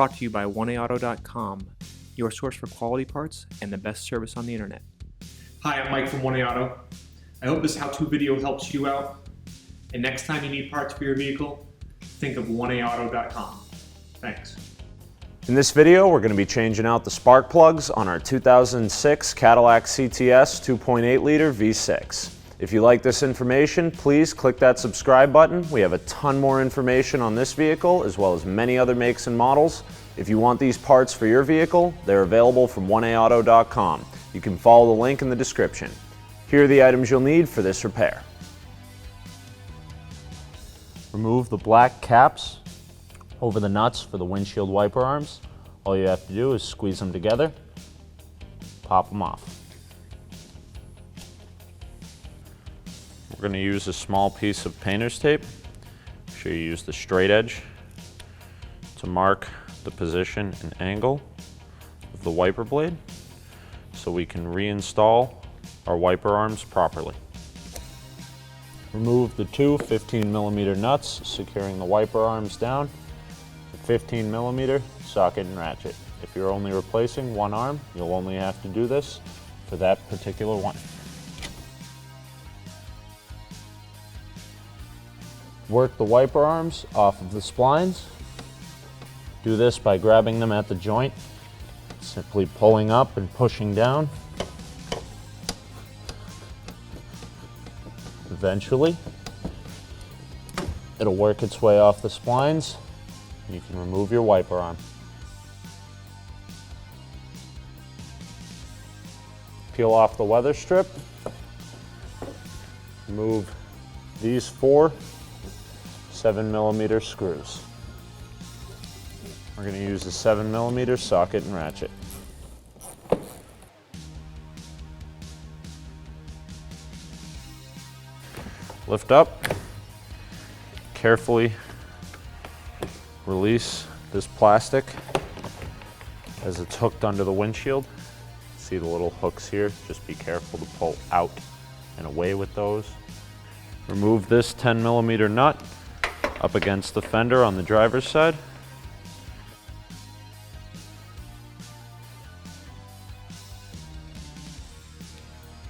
brought to you by oneaauto.com, your source for quality parts and the best service on the internet. Hi, I'm Mike from 1A Auto. I hope this how-to video helps you out. And next time you need parts for your vehicle, think of oneaauto.com. Thanks. In this video, we're going to be changing out the spark plugs on our 2006 Cadillac CTS 2.8 liter V6. If you like this information, please click that subscribe button. We have a ton more information on this vehicle, as well as many other makes and models. If you want these parts for your vehicle, they're available from oneaauto.com. You can follow the link in the description. Here are the items you'll need for this repair. Remove the black caps over the nuts for the windshield wiper arms. All you have to do is squeeze them together, pop them off. We're going to use a small piece of painter's tape. Make sure you use the straight edge to mark the position and angle of the wiper blade so we can reinstall our wiper arms properly. Remove the two 15mm nuts securing the wiper arms down, the 15mm socket and ratchet. If you're only replacing one arm, you'll only have to do this for that particular one. Work the wiper arms off of the splines. Do this by grabbing them at the joint, simply pulling up and pushing down. Eventually, it'll work its way off the splines, and you can remove your wiper arm. Peel off the weather strip. Remove these four 7mm screws. We're going to use the 7mm socket and ratchet. Lift up, carefully release this plastic as it's hooked under the windshield. See the little hooks here? Just be careful to pull out and away with those. Remove this 10mm nut up against the fender on the driver's side.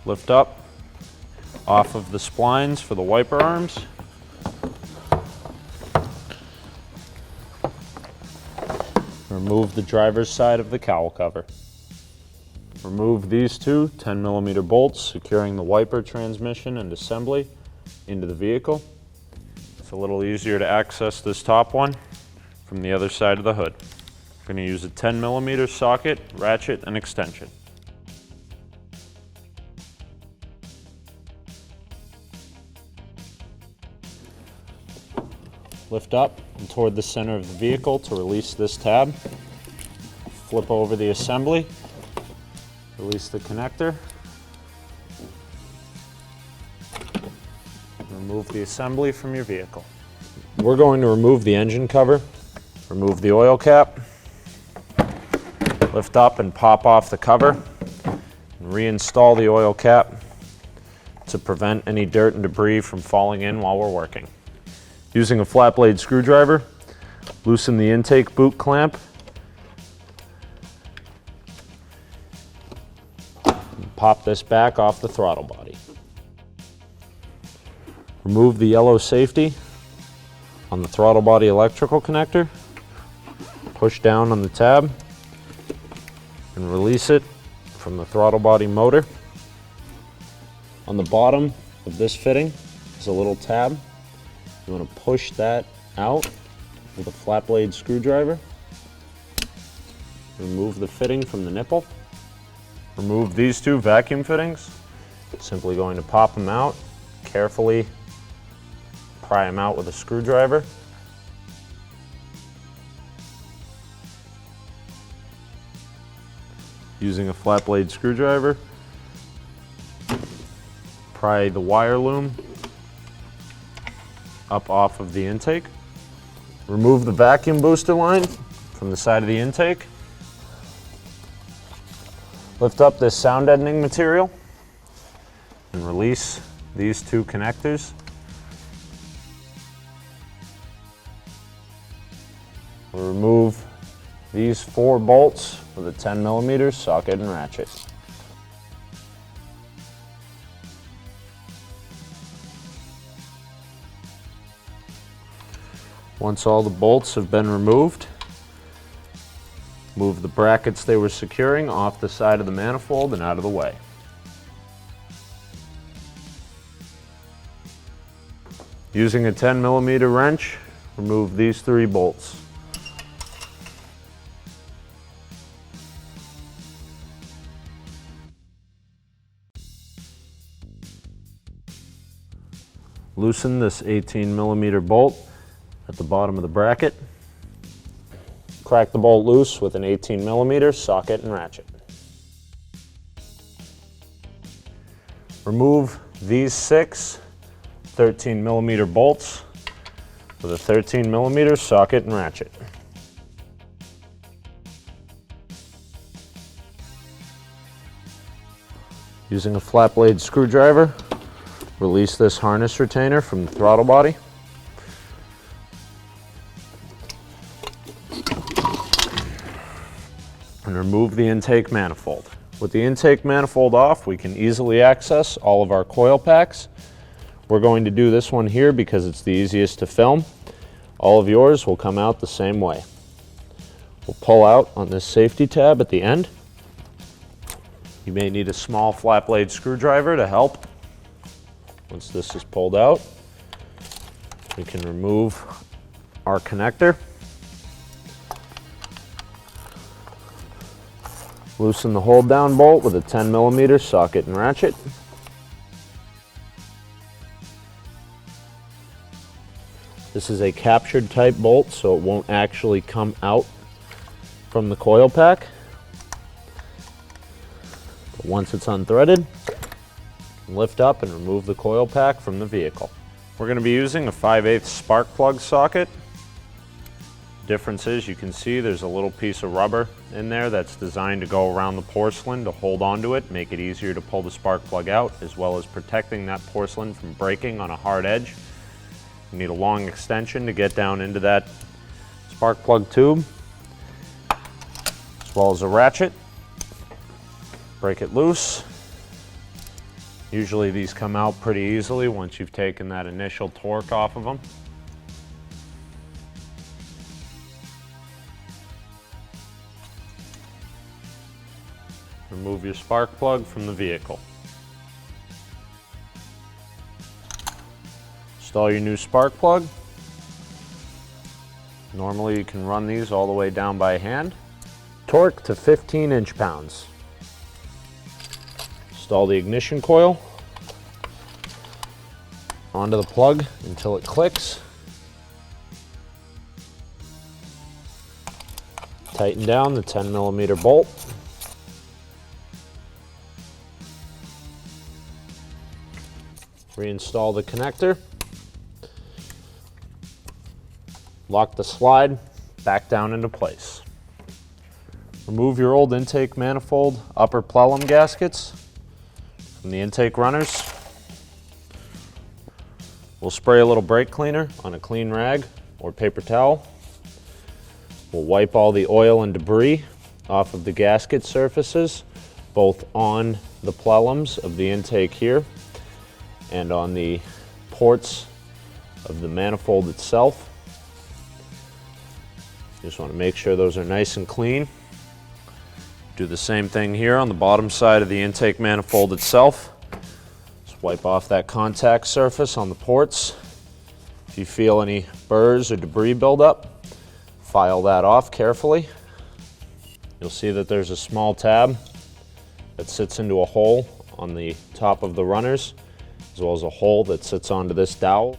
Lift up off of the splines for the wiper arms. Remove the driver's side of the cowl cover. Remove these two 10mm bolts securing the wiper transmission and assembly into the vehicle. It's a little easier to access this top one from the other side of the hood. I'm going to use a 10mm socket, ratchet, and extension. Lift up and toward the center of the vehicle to release this tab. Flip over the assembly, release the connector. Remove the assembly from your vehicle. We're going to remove the engine cover, remove the oil cap, lift up and pop off the cover, and reinstall the oil cap to prevent any dirt and debris from falling in while we're working. Using a flat blade screwdriver, loosen the intake boot clamp and pop this back off the throttle body. Remove the yellow safety on the throttle body electrical connector, push down on the tab and release it from the throttle body motor. On the bottom of this fitting is a little tab. You want to push that out with a flat blade screwdriver. Remove the fitting from the nipple. Remove these two vacuum fittings. Simply going to pop them out, carefully pry them out with a screwdriver. Using a flat blade screwdriver, pry the wire loom up off of the intake. Remove the vacuum booster line from the side of the intake. Lift up this sound deadening material and release these two connectors. We'll remove these 4 bolts with a 10mm socket and ratchet. Once all the bolts have been removed, move the brackets they were securing off the side of the manifold and out of the way. Using a 10mm wrench, remove these 3 bolts. Loosen this 18mm bolt at the bottom of the bracket. Crack the bolt loose with an 18mm socket and ratchet. Remove these 6 13mm bolts with a 13mm socket and ratchet. Using a flat blade screwdriver, release this harness retainer from the throttle body. And remove the intake manifold. With the intake manifold off, we can easily access all of our coil packs. We're going to do this one here because it's the easiest to film. All of yours will come out the same way. We'll pull out on this safety tab at the end. You may need a small flat blade screwdriver to help. Once this is pulled out, we can remove our connector. Loosen the hold down bolt with a 10mm socket and ratchet. This is a captured type bolt, so it won't actually come out from the coil pack. But once it's unthreaded, lift up and remove the coil pack from the vehicle. We're going to be using a 5/8 spark plug socket. Difference is, you can see there's a little piece of rubber in there that's designed to go around the porcelain to hold onto it, make it easier to pull the spark plug out, as well as protecting that porcelain from breaking on a hard edge. You need a long extension to get down into that spark plug tube, as well as a ratchet. Break it loose. Usually these come out pretty easily once you've taken that initial torque off of them. Remove your spark plug from the vehicle. Install your new spark plug. Normally you can run these all the way down by hand. Torque to 15 inch-pounds. Install the ignition coil onto the plug until it clicks. Tighten down the 10mm bolt. Reinstall the connector. Lock the slide back down into place. Remove your old intake manifold upper plenum gaskets from the intake runners. We'll spray a little brake cleaner on a clean rag or paper towel. We'll wipe all the oil and debris off of the gasket surfaces, both on the plenums of the intake here and on the ports of the manifold itself. Just want to make sure those are nice and clean. Do the same thing here on the bottom side of the intake manifold itself. Just wipe off that contact surface on the ports. If you feel any burrs or debris buildup, file that off carefully. You'll see that there's a small tab that sits into a hole on the top of the runners, as well as a hole that sits onto this dowel.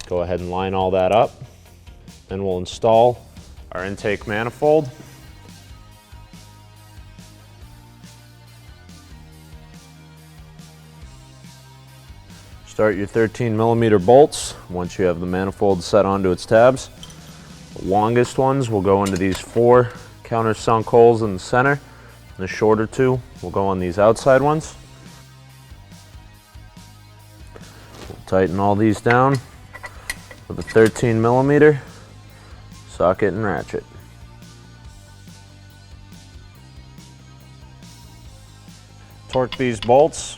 Go ahead and line all that up. Then we'll install our intake manifold. Start your 13mm bolts once you have the manifold set onto its tabs. The longest ones will go into these 4 countersunk holes in the center, and the shorter 2 will go on these outside ones. We'll tighten all these down with a 13mm socket and ratchet. Torque these bolts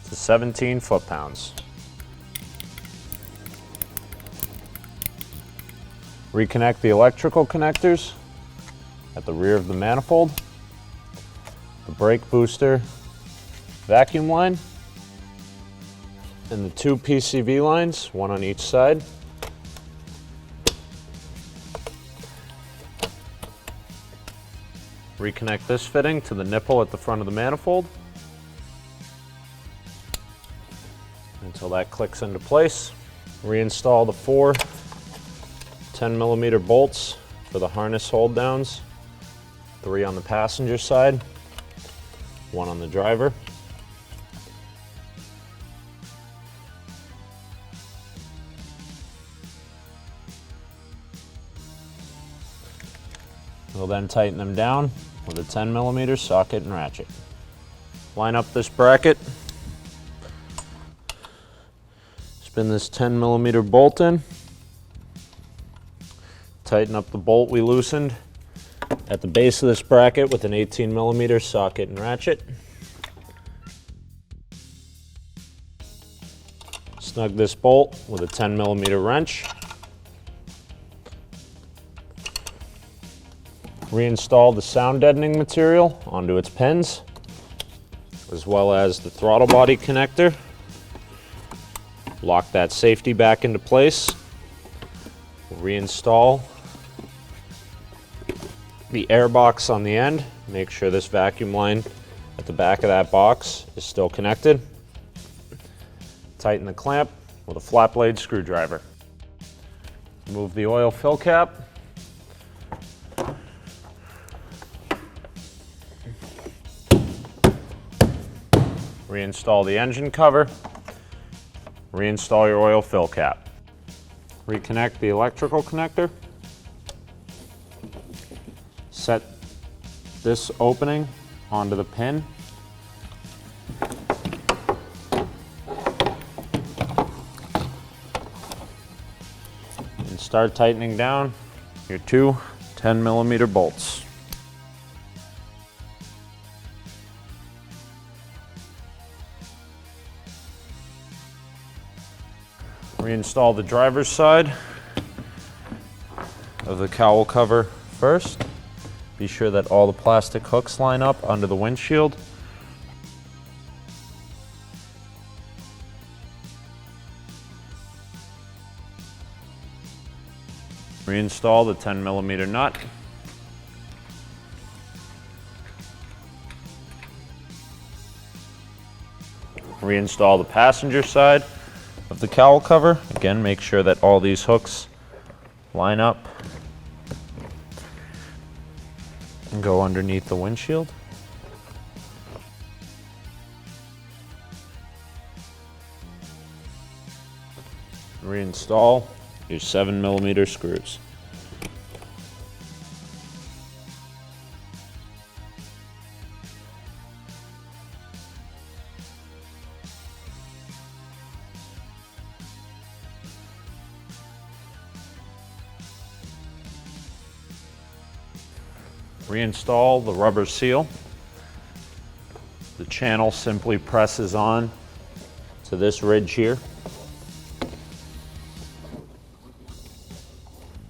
to 17 foot-pounds. Reconnect the electrical connectors at the rear of the manifold, the brake booster vacuum line, and the two PCV lines, one on each side. Reconnect this fitting to the nipple at the front of the manifold until that clicks into place. Reinstall the four 10mm bolts for the harness hold downs, 3 on the passenger side, 1 on the driver. We'll then tighten them down with a 10mm socket and ratchet. Line up this bracket. Spin this 10mm bolt in. Tighten up the bolt we loosened at the base of this bracket with an 18mm socket and ratchet. Snug this bolt with a 10mm wrench. Reinstall the sound deadening material onto its pins, as well as the throttle body connector. Lock that safety back into place. Reinstall the air box on the end. Make sure this vacuum line at the back of that box is still connected. Tighten the clamp with a flat blade screwdriver. Remove the oil fill cap. Reinstall the engine cover. Reinstall your oil fill cap. Reconnect the electrical connector. Set this opening onto the pin. And start tightening down your two 10mm bolts. Reinstall the driver's side of the cowl cover first. Be sure that all the plastic hooks line up under the windshield. Reinstall the 10mm nut. Reinstall the passenger side of the cowl cover. Again, make sure that all these hooks line up and go underneath the windshield. Reinstall your 7mm screws. Reinstall the rubber seal. The channel simply presses on to this ridge here.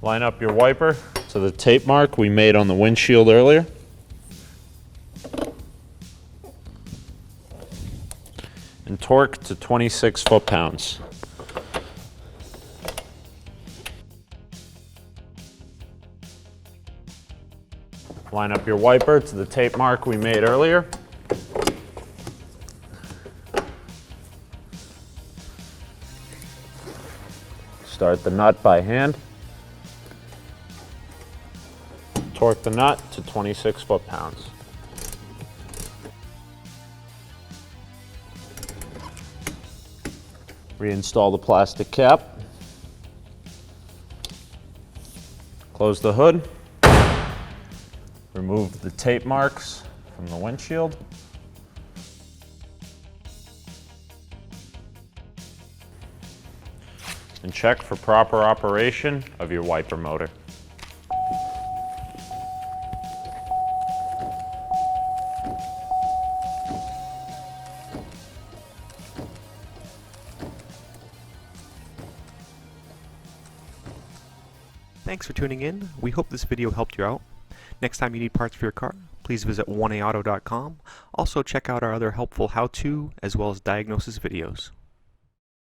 Line up your wiper to the tape mark we made on the windshield earlier. And torque to 26 foot-pounds. Line up your wiper to the tape mark we made earlier. Start the nut by hand. Torque the nut to 26 foot-pounds. Reinstall the plastic cap. Close the hood. Remove the tape marks from the windshield. and check for proper operation of your wiper motor. Thanks for tuning in. We hope this video helped you out. Next time you need parts for your car, please visit 1aauto.com. Also check out our other helpful how-to as well as diagnosis videos.